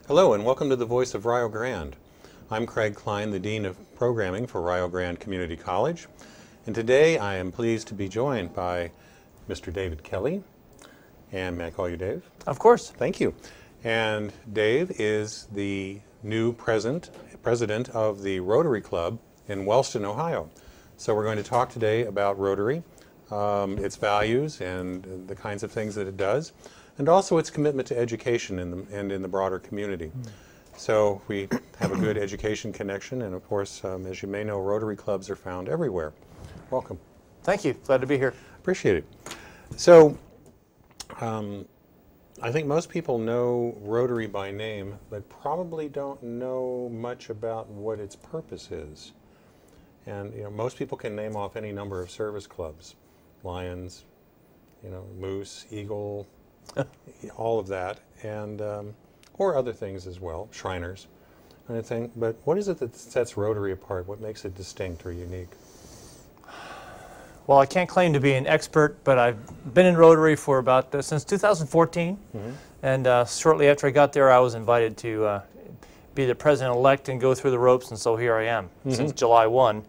Hello and welcome to the Voice of Rio Grande. I'm Craig Klein, the Dean of Programming for Rio Grande Community College. And today I am pleased to be joined by Mr. David Kelly. And may I call you Dave? Of course. Thank you. And Dave is the new president of the Rotary Club in Wellston, Ohio. So we're going to talk today about Rotary, its values and the kinds of things that it does, and also its commitment to education and in the broader community. So we have a good education connection, and of course, as you may know, Rotary clubs are found everywhere. Welcome. Thank you. Glad to be here. Appreciate it. So I think most people know Rotary by name, but probably don't know much about what its purpose is. And most people can name off any number of service clubs, Lions, Moose, Eagle, all of that, and or other things as well, Shriners, kind of thing. But what is it that sets Rotary apart? What makes it distinct or unique? Well, I can't claim to be an expert, but I've been in Rotary for about since 2014, and shortly after I got there, I was invited to be the president-elect and go through the ropes, and so here I am since July 1.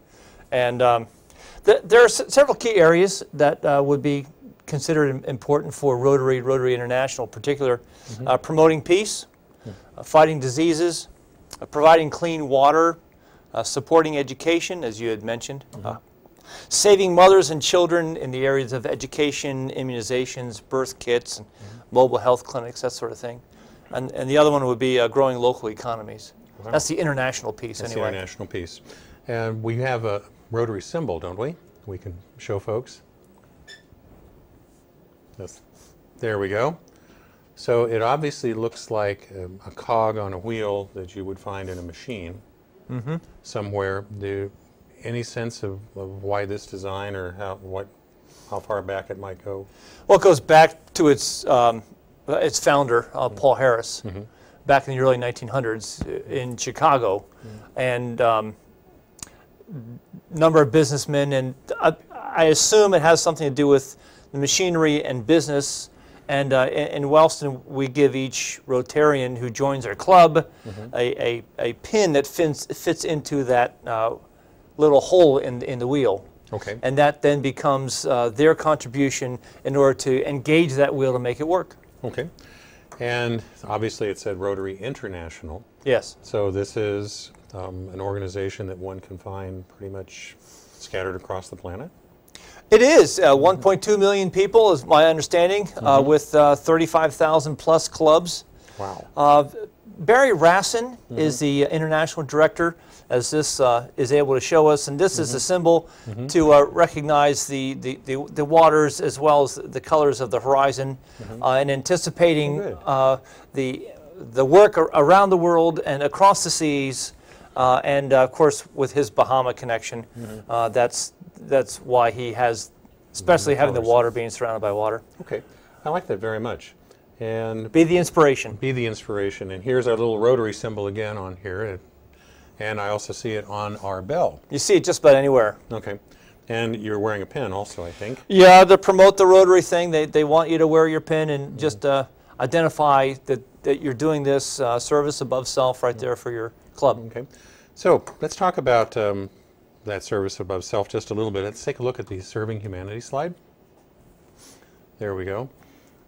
And there are several key areas that would be considered important for Rotary International in particular. Promoting peace, fighting diseases, providing clean water, supporting education, as you had mentioned, saving mothers and children in the areas of education, immunizations, birth kits, and mobile health clinics, that sort of thing. And the other one would be growing local economies. Wow. That's the international piece, That's anyway. The international piece. And we have a Rotary symbol, don't we? We can show folks. Yes. There we go. So it obviously looks like a cog on a wheel that you would find in a machine somewhere. Any sense of why this design, or how far back it might go? Well, it goes back to its founder, Paul Harris, back in the early 1900s in Chicago, and number of businessmen, and I assume it has something to do with the machinery and business. And in Wellston, we give each Rotarian who joins our club a pin that fits into that little hole in the wheel. Okay. And that then becomes their contribution in order to engage that wheel to make it work. Okay. And obviously it said Rotary International. Yes. So this is an organization that one can find pretty much scattered across the planet? It is. 1.2 million people is my understanding, with 35,000 plus clubs. Wow. Barry Rassin is the international director, as this is able to show us, and this is a symbol to recognize the waters as well as the colors of the horizon, and anticipating the work around the world and across the seas, and of course with his Bahama connection, that's why he has, especially having the water, being surrounded by water. Okay, I like that very much. And be the inspiration. Be the inspiration. And here's our little Rotary symbol again on here. And I also see it on our bell. You see it just about anywhere. Okay. And you're wearing a pin also, I think. Yeah, to promote the Rotary thing, they want you to wear your pin and just identify that you're doing this service above self right there for your club. Okay. So let's talk about that service above self just a little bit. Let's take a look at the Serving Humanity slide. There we go.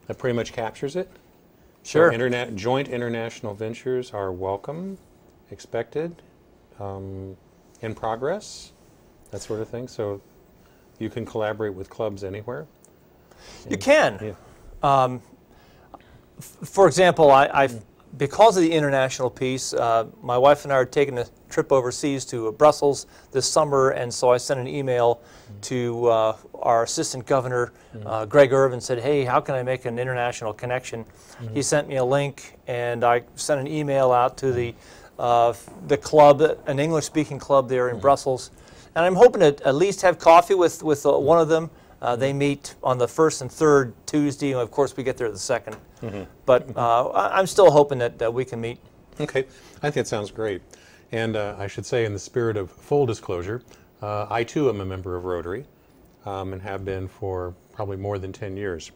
That pretty much captures it. Sure. So joint international ventures are welcome, expected, in progress, that sort of thing. So you can collaborate with clubs anywhere. You can. Yeah. For example, because of the international piece, my wife and I are taking a trip overseas to Brussels this summer, and so I sent an email to our assistant governor, Greg Irvin, said, hey, how can I make an international connection? He sent me a link, and I sent an email out to the club, an English-speaking club there in Brussels, and I'm hoping to at least have coffee with one of them. They meet on the first and third Tuesday, and of course we get there the second. But I'm still hoping that we can meet. Okay, I think that sounds great. And I should say, in the spirit of full disclosure, I too am a member of Rotary, and have been for probably more than 10 years.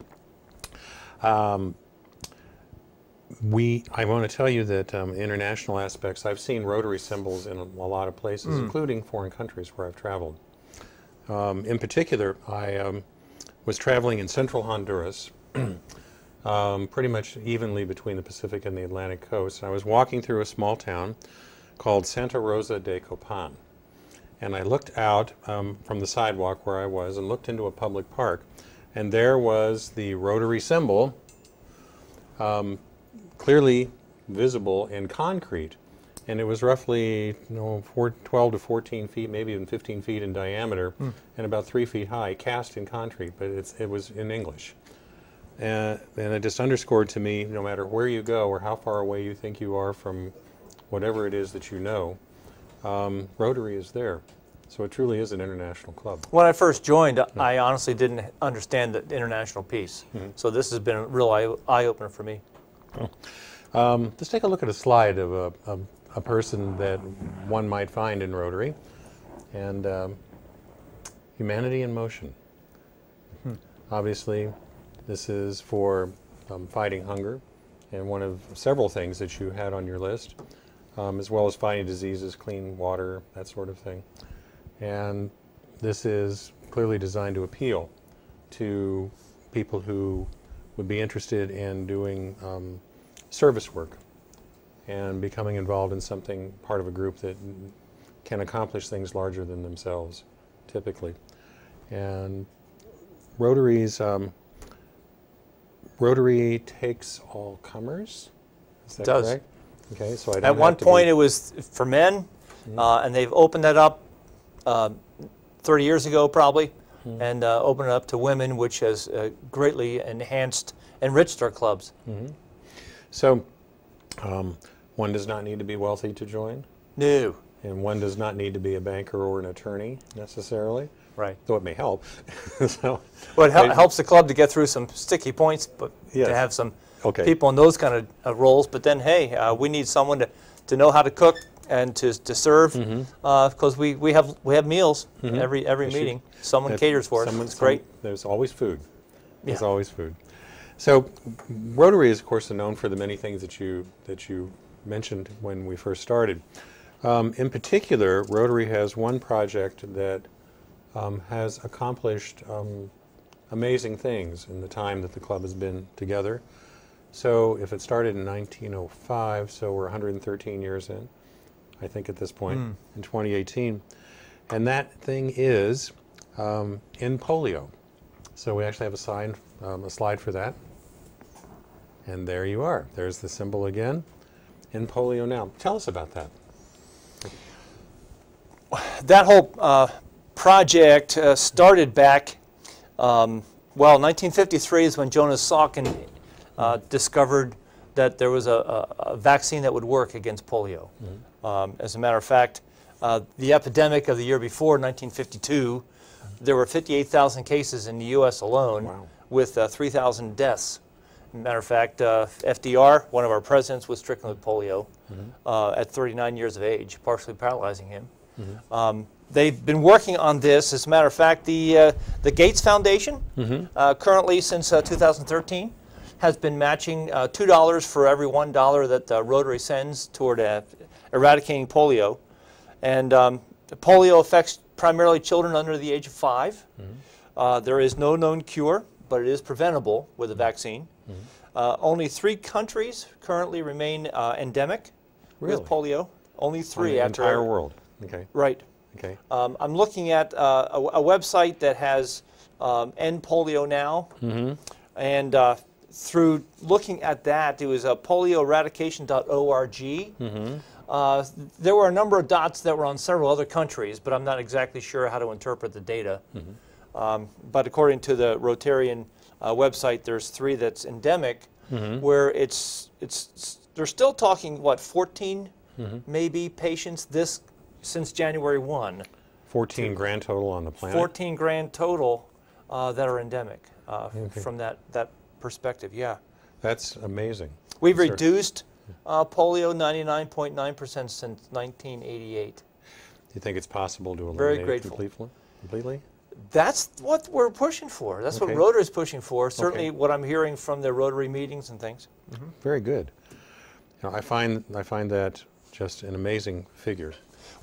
I want to tell you that international aspects, I've seen Rotary symbols in a lot of places, including foreign countries where I've traveled. In particular, I was traveling in central Honduras, pretty much evenly between the Pacific and the Atlantic coast. I was walking through a small town called Santa Rosa de Copan. And I looked out from the sidewalk where I was and looked into a public park. And there was the Rotary symbol, clearly visible in concrete. And it was roughly 12 to 14 feet, maybe even 15 feet in diameter, and about 3 feet high, cast in concrete, but it was in English. And it just underscored to me, no matter where you go or how far away you think you are from whatever it is that you know, Rotary is there. So it truly is an international club. When I first joined, I honestly didn't understand the international piece. So this has been a real eye-opener for me. Let's take a look at a slide of a person that one might find in Rotary, and Humanity in Motion. Obviously, this is for fighting hunger, and one of several things that you had on your list, as well as fighting diseases, clean water, that sort of thing. And this is clearly designed to appeal to people who would be interested in doing service work and becoming involved in something, part of a group that can accomplish things larger than themselves, typically. And Rotary takes all comers. Is that correct? Okay, so I don't At one point it was for men, and they've opened that up 30 years ago probably, and opened it up to women, which has greatly enriched our clubs. So one does not need to be wealthy to join? No. And one does not need to be a banker or an attorney necessarily? Right. Though it may help. Well, it helps the club to get through some sticky points, but to have some people in those kind of roles. But then, hey, we need someone to know how to cook and to serve, because we have meals every meeting. Someone caters for us. It's great. There's always food. There's always food. So Rotary is, of course, known for the many things that you mentioned when we first started. In particular, Rotary has one project that has accomplished amazing things in the time that the club has been together. So if it started in 1905, so we're 113 years in, I think at this point, in 2018. And that thing is in polio. So we actually have a slide for that. And there you are. There's the symbol again, in polio now. Tell us about that. That whole project started back, 1953 is when Jonas Salkin discovered that there was a vaccine that would work against polio. As a matter of fact, the epidemic of the year before, 1952, there were 58,000 cases in the U.S. alone, with 3,000 deaths. As a matter of fact, FDR, one of our presidents, was stricken with polio at 39 years of age, partially paralyzing him. They've been working on this. As a matter of fact, the Gates Foundation, currently since 2013, has been matching $2 for every $1 that Rotary sends toward eradicating polio. And polio affects primarily children under the age of 5. There is no known cure, but it is preventable with a vaccine. Only 3 countries currently remain endemic with polio. Only 3 in the entire world. Okay. Right. Okay. I'm looking at a website that has End Polio Now, and through looking at that, it was polioeradication.org. There were a number of dots that were on several other countries, but I'm not exactly sure how to interpret the data. But according to the Rotarian website, there's 3 that's endemic, where they're still talking, what, 14 maybe patients since January 1. 14 grand total on the planet? 14 grand total that are endemic from that perspective, That's amazing. We've reduced polio 99.9% since 1988. Do you think it's possible to eliminate it completely? That's what we're pushing for. That's what Rotary is pushing for. Certainly what I'm hearing from the Rotary meetings and things. Very good. know, I find that just an amazing figure.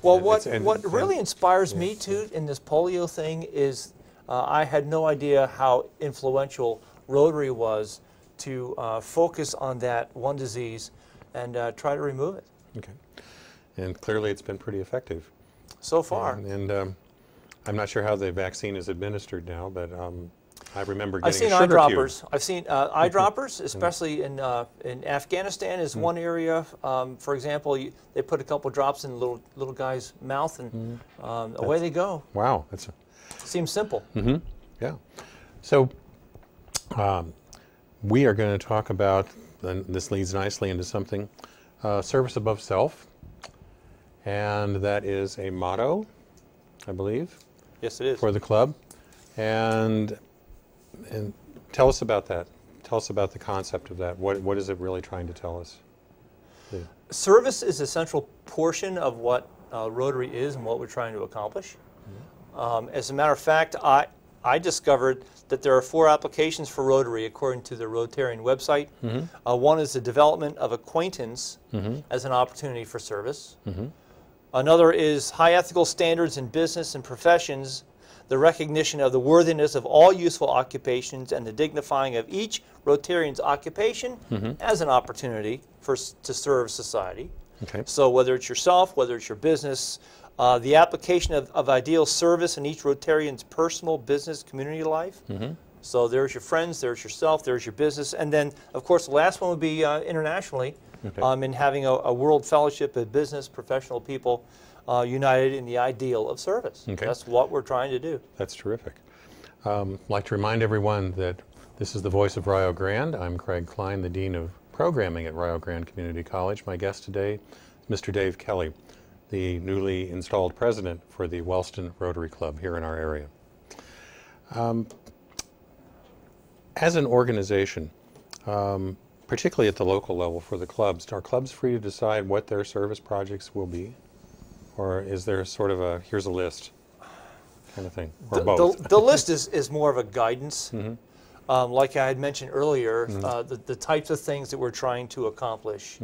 Well, what really inspires me too in this polio thing is I had no idea how influential Rotary was to focus on that one disease and try to remove it. Okay. And clearly it's been pretty effective. So far. And I'm not sure how the vaccine is administered now, but I remember getting I've seen eyedroppers. I've seen eyedroppers, especially in Afghanistan is one area. For example, they put a couple drops in the little guy's mouth, and away they go. Wow, Seems simple. Mm-hmm. Yeah. So we are going to talk about, and this leads nicely into something, service above self, and that is a motto, I believe. Yes, it is. For the club, and tell us about that. Tell us about the concept of that. What is it really trying to tell us? Service is a central portion of what Rotary is and what we're trying to accomplish. As a matter of fact, I discovered that there are 4 applications for Rotary according to the Rotarian website. One is the development of acquaintance as an opportunity for service. Another is high ethical standards in business and professions, the recognition of the worthiness of all useful occupations, and the dignifying of each Rotarian's occupation as an opportunity to serve society. Okay. So whether it's yourself, whether it's your business, the application of ideal service in each Rotarian's personal, business, community life. So there's your friends, there's yourself, there's your business, and then, of course, the last one would be internationally, in having a world fellowship of business professional people united in the ideal of service. Okay. That's what we're trying to do. That's terrific. I'd like to remind everyone that this is the Voice of Rio Grande. I'm Craig Klein, the Dean of Programming at Rio Grande Community College. My guest today is Mr. Dave Kelly, the newly installed president for the Wellston Rotary Club here in our area. As an organization, particularly at the local level for the clubs, are clubs free to decide what their service projects will be? Or is there sort of a, here's a list kind of thing, or both? The list is more of a guidance. Like I had mentioned earlier, the types of things that we're trying to accomplish.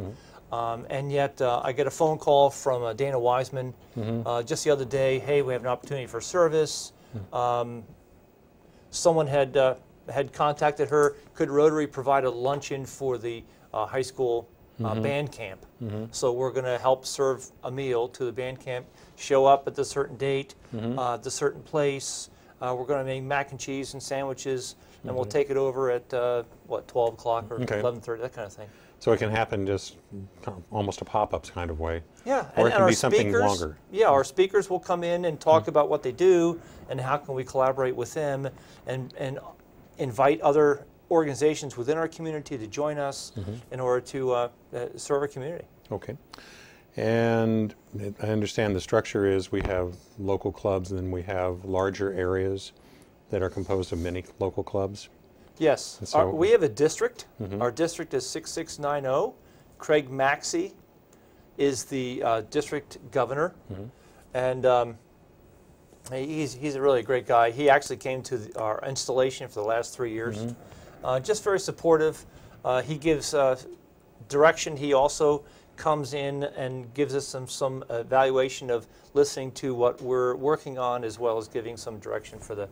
And yet I get a phone call from Dana Wiseman just the other day, hey, we have an opportunity for service. Someone had contacted her, could Rotary provide a luncheon for the high school band camp? So we're going to help serve a meal to the band camp, show up at the certain date, the certain place. We're going to make mac and cheese and sandwiches, and we'll take it over at, 12 o'clock or 11:30, that kind of thing. So it can happen just almost a pop-ups kind of way. Yeah, or it can our be something speakers, longer. Yeah, our speakers will come in and talk about what they do and how can we collaborate with them and invite other organizations within our community to join us in order to serve our community. Okay. And I understand the structure is we have local clubs and then we have larger areas that are composed of many local clubs. Yes. So, we have a district. Our district is 6690. Craig Maxey is the district governor. And he's a really great guy. He actually came to our installation for the last 3 years. Just very supportive. He gives direction. He also comes in and gives us some evaluation of listening to what we're working on, as well as giving some direction for the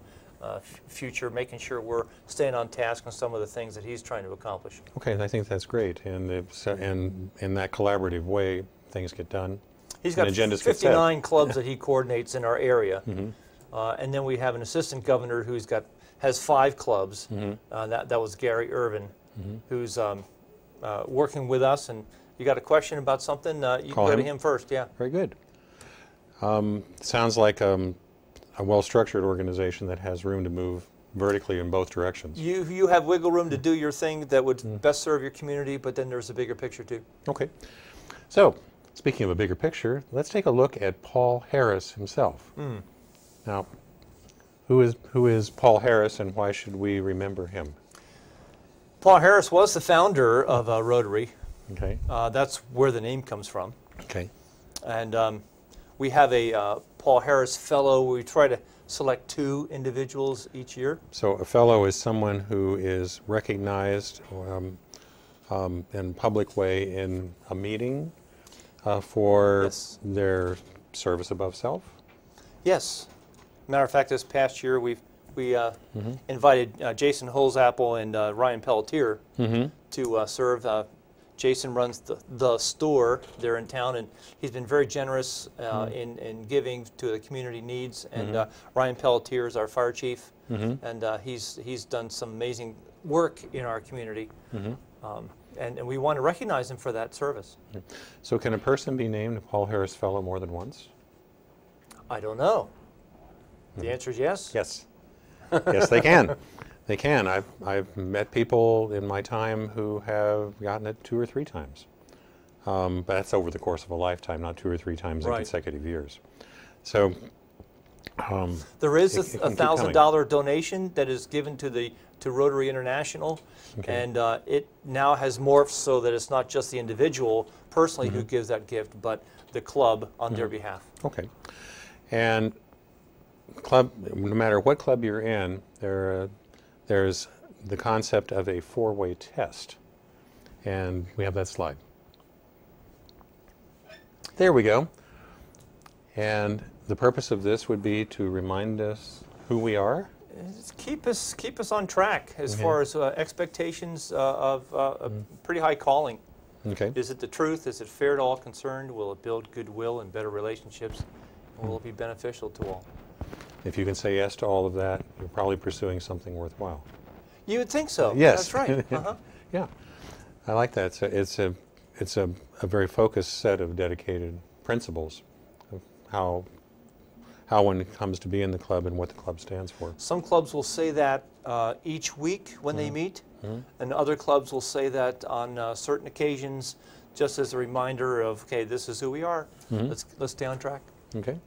future, making sure we're staying on task on some of the things that he's trying to accomplish. Okay, I think that's great. And in that collaborative way, things get done. He's got 59 clubs that he coordinates in our area. And then we have an assistant governor who's has 5 clubs. That was Gary Irvin, who's working with us. And you got a question about something, you can go to him first. Yeah. Very good. Sounds like a well-structured organization that has room to move vertically in both directions. You have wiggle room to do your thing that would best serve your community, but then there's a bigger picture too. Okay. So, speaking of a bigger picture, let's take a look at Paul Harris himself. Now, who is Paul Harris and why should we remember him? Paul Harris was the founder of Rotary. Okay. That's where the name comes from. Okay. And we have a Paul Harris Fellow. We try to select 2 individuals each year. So a fellow is someone who is recognized in public way in a meeting for Yes. their service above self? Yes. Matter of fact, this past year we invited Jason Holzapple and Ryan Pelletier to serve. Jason runs the store there in town, and he's been very generous in giving to the community needs. And Ryan Pelletier is our fire chief, and he's done some amazing work in our community. And we want to recognize him for that service. So can a person be named a Paul Harris Fellow more than once? I don't know. The answer is yes. Yes. Yes, they can. They can. I've met people in my time who have gotten it 2 or 3 times. But that's over the course of a lifetime, not 2 or 3 times in consecutive years. So there is a $1,000 donation that is given to Rotary International, and it now has morphed so that it's not just the individual personally who gives that gift, but the club on their behalf. Okay. And club, no matter what club you're in, there's the concept of a 4-way test. And we have that slide. There we go. And the purpose of this would be to remind us who we are. Keep us on track as far as expectations of a pretty high calling. Okay. Is it the truth? Is it fair to all concerned? Will it build goodwill and better relationships? Will it be beneficial to all? If you can say yes to all of that, you're probably pursuing something worthwhile. You would think so. Yes. That's right. Yeah, I like that. So it's a very focused set of dedicated principles of how one comes to be in the club and what the club stands for. Some clubs will say that each week when they meet, and other clubs will say that on certain occasions, just as a reminder of, okay, this is who we are. Let's stay on track. Okay.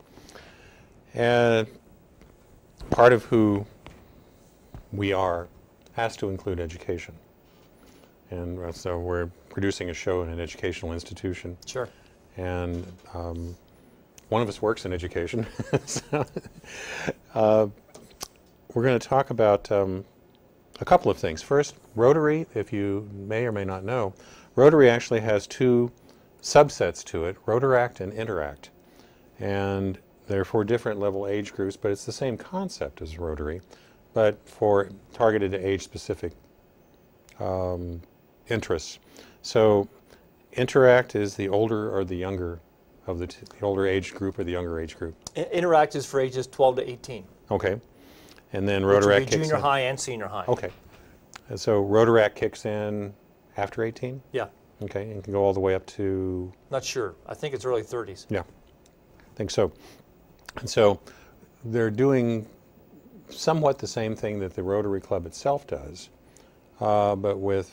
And part of who we are has to include education. And so we're producing a show in an educational institution. Sure. And one of us works in education. So, we're going to talk about a couple of things. First, Rotary, if you may or may not know, Rotary actually has 2 subsets to it, Rotaract and Interact. And they're for different level age groups, but it's the same concept as Rotary, but for targeted to age-specific interests. So Interact is the older or the younger of the older age group or the younger age group? Interact is for ages 12 to 18. Okay. And then Which Rotaract would be kicks junior in. high and senior high. Okay. And so Rotaract kicks in after 18? Yeah. Okay, and can go all the way up to? Not sure. I think it's early 30s. Yeah, I think so. And so they're doing somewhat the same thing that the Rotary Club itself does, but with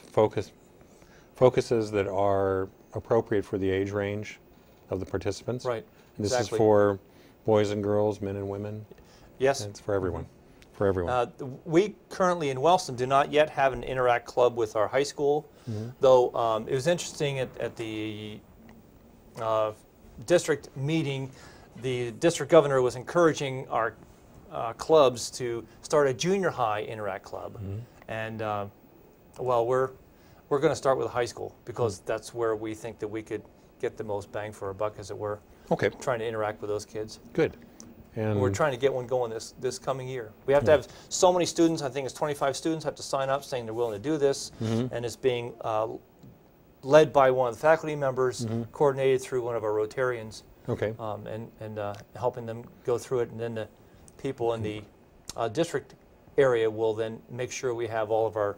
focuses that are appropriate for the age range of the participants. Right. And this exactly. is for boys and girls, men and women. Yes. It's for everyone. For everyone. We currently in Wellston do not yet have an Interact club with our high school, though it was interesting at the district meeting, the district governor was encouraging our clubs to start a junior high Interact club. And well, we're going to start with a high school because that's where we think that we could get the most bang for our buck, as it were. Okay. Trying to interact with those kids. Good. And we're trying to get one going this coming year. We have to have so many students, I think it's 25 students, have to sign up saying they're willing to do this, and it's being led by one of the faculty members, coordinated through one of our Rotarians, okay. and helping them go through it, and then the people in the district area will then make sure we have all of our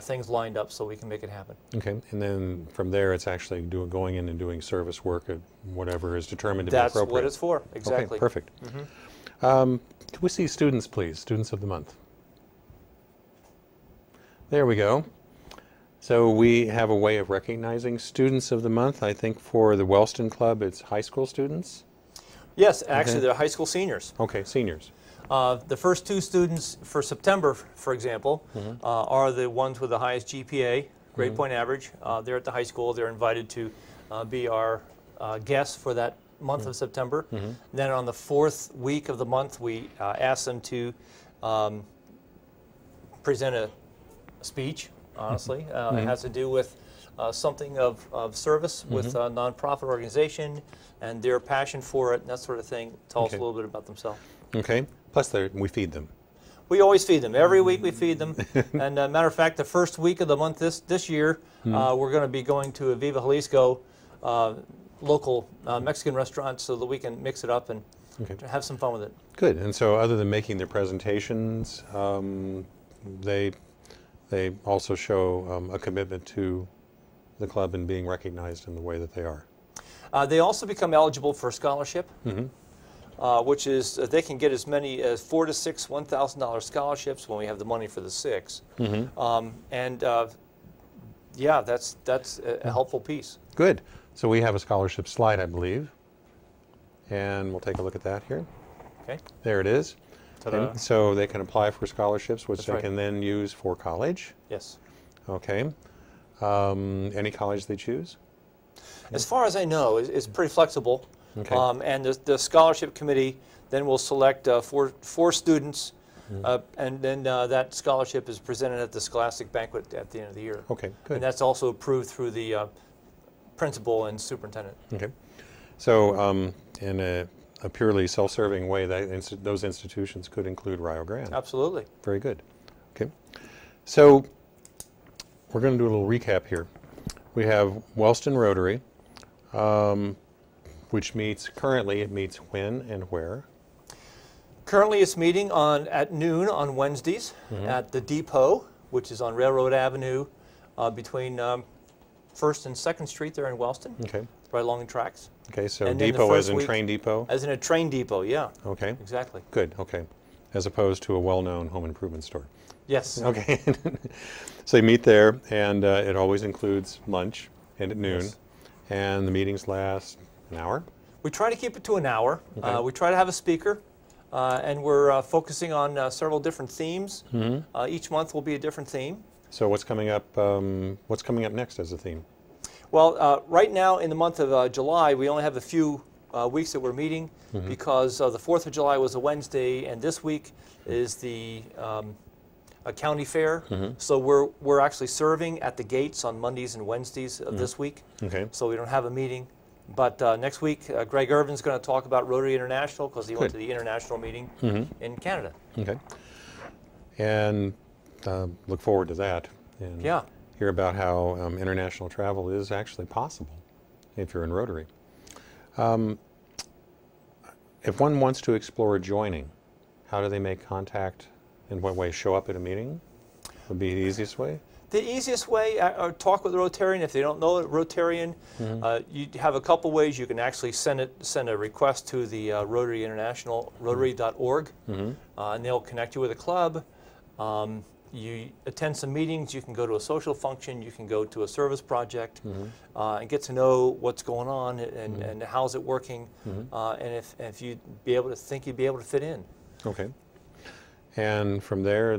things lined up so we can make it happen. Okay, and then from there it's actually going in and doing service work at whatever is determined to be That's appropriate. what it's for, exactly. Okay, perfect. Can we see students, please? Students of the month. There we go. So we have a way of recognizing students of the month. I think for the Wellston Club it's high school students. Yes, actually they're high school seniors. Okay, seniors. The first 2 students for September, for example, are the ones with the highest GPA, grade point average. They're at the high school. They're invited to be our guests for that month of September. Then on the 4th week of the month, we ask them to present a speech, honestly. It has to do with something of service with a nonprofit organization and their passion for it and that sort of thing. Tell us a little bit about themselves. Okay. Plus, we feed them. We always feed them. Every week we feed them. And matter of fact, the first week of the month this year, we're going to be going to a Viva Jalisco local Mexican restaurant so that we can mix it up and have some fun with it. Good. And so other than making their presentations, they also show a commitment to the club and being recognized in the way that they are. They also become eligible for scholarship, which is they can get as many as 4 to 6 $1,000 scholarships when we have the money for the 6. Yeah, that's a helpful piece. Good. So we have a scholarship slide, I believe, and we'll take a look at that here. Okay. There it is. And so they can apply for scholarships, which they can then use for college. Yes. Okay. Any college they choose? As far as I know, it's pretty flexible. Okay. And the scholarship committee then will select four students, and then that scholarship is presented at the Scholastic Banquet at the end of the year. Okay, good. And that's also approved through the principal and superintendent. Okay. So in a purely self-serving way, those institutions could include Rio Grande. Absolutely. Very good. Okay. So we're going to do a little recap here. We have Wellston Rotary, which meets currently. It meets when and where? Currently, it's meeting at noon on Wednesdays at the depot, which is on Railroad Avenue between 1st and 2nd Street there in Wellston. Okay. Right along the tracks. Okay, so depot as in train depot? As in a train depot, yeah. Okay. Exactly. Good, okay. As opposed to a well-known home improvement store. Yes. Okay. So you meet there, and it always includes lunch and at noon, and the meetings last an hour? We try to keep it to an hour. We try to have a speaker, and we're focusing on several different themes. Each month will be a different theme. So what's coming up? What's coming up next as a theme? Well, right now in the month of July, we only have a few weeks that we're meeting because the 4th of July was a Wednesday, and this week is the a county fair. So we're actually serving at the gates on Mondays and Wednesdays of this week. Okay. So we don't have a meeting. But next week, Greg Irvin's going to talk about Rotary International because he went to the international meeting in Canada. Okay. And look forward to that. And hear about how international travel is actually possible if you're in Rotary. If one wants to explore joining, how do they make contact? In what way? Show up at a meeting would be the easiest way? The easiest way, talk with a Rotarian. If they don't know a Rotarian, you have a couple ways. You can actually send a request to the Rotary International, rotary.org, and they'll connect you with a club. You attend some meetings. You can go to a social function. You can go to a service project and get to know what's going on and how's it working, and if you'd be able to think you'd be able to fit in. Okay. And from there,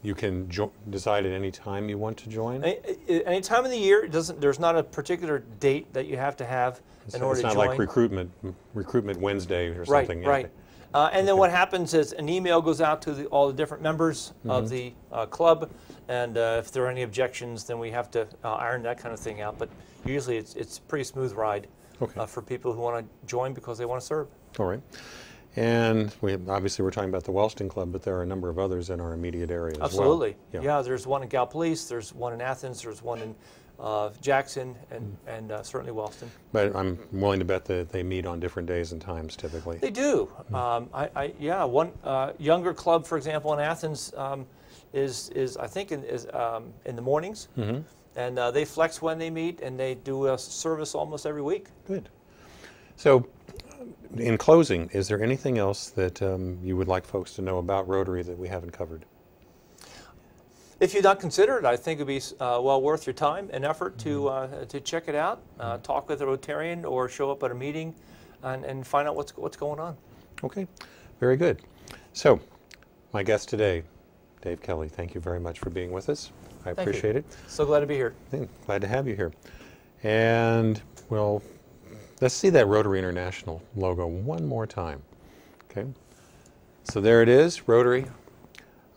you can decide at any time you want to join? Any time of the year. There's not a particular date that you have to have in order to join. It's not like recruitment Wednesday or something. Right. And then what happens is an email goes out to all the different members of the club, and if there are any objections, then we have to iron that kind of thing out. But usually it's a pretty smooth ride for people who want to join because they want to serve. All right. And obviously we're talking about the Wellston Club, but there are a number of others in our immediate area as well. Absolutely. Yeah, there's one in Gallipolis, there's one in Athens, there's one in Jackson, and certainly Wellston. But I'm willing to bet that they meet on different days and times typically. They do. One younger club, for example, in Athens is I think in the mornings, and they flex when they meet, and they do a service almost every week. Good. So, in closing, is there anything else that you would like folks to know about Rotary that we haven't covered? If you'd not consider it, I think it'd be well worth your time and effort to check it out, talk with a Rotarian, or show up at a meeting and find out what's going on. Okay, very good. So, my guest today, Dave Kelly, thank you very much for being with us. I appreciate it. So glad to be here. Glad to have you here. And, well, let's see that Rotary International logo one more time. Okay. So there it is, Rotary.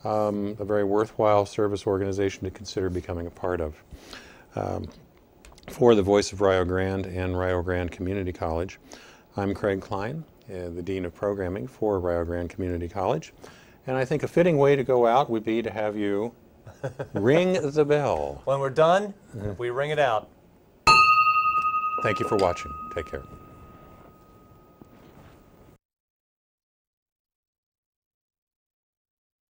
a very worthwhile service organization to consider becoming a part of. For the Voice of Rio Grande and Rio Grande Community College, I'm Craig Klein, the Dean of Programming for Rio Grande Community College. And I think a fitting way to go out would be to have you ring the bell. When we're done, we ring it out. Thank you for watching. Take care.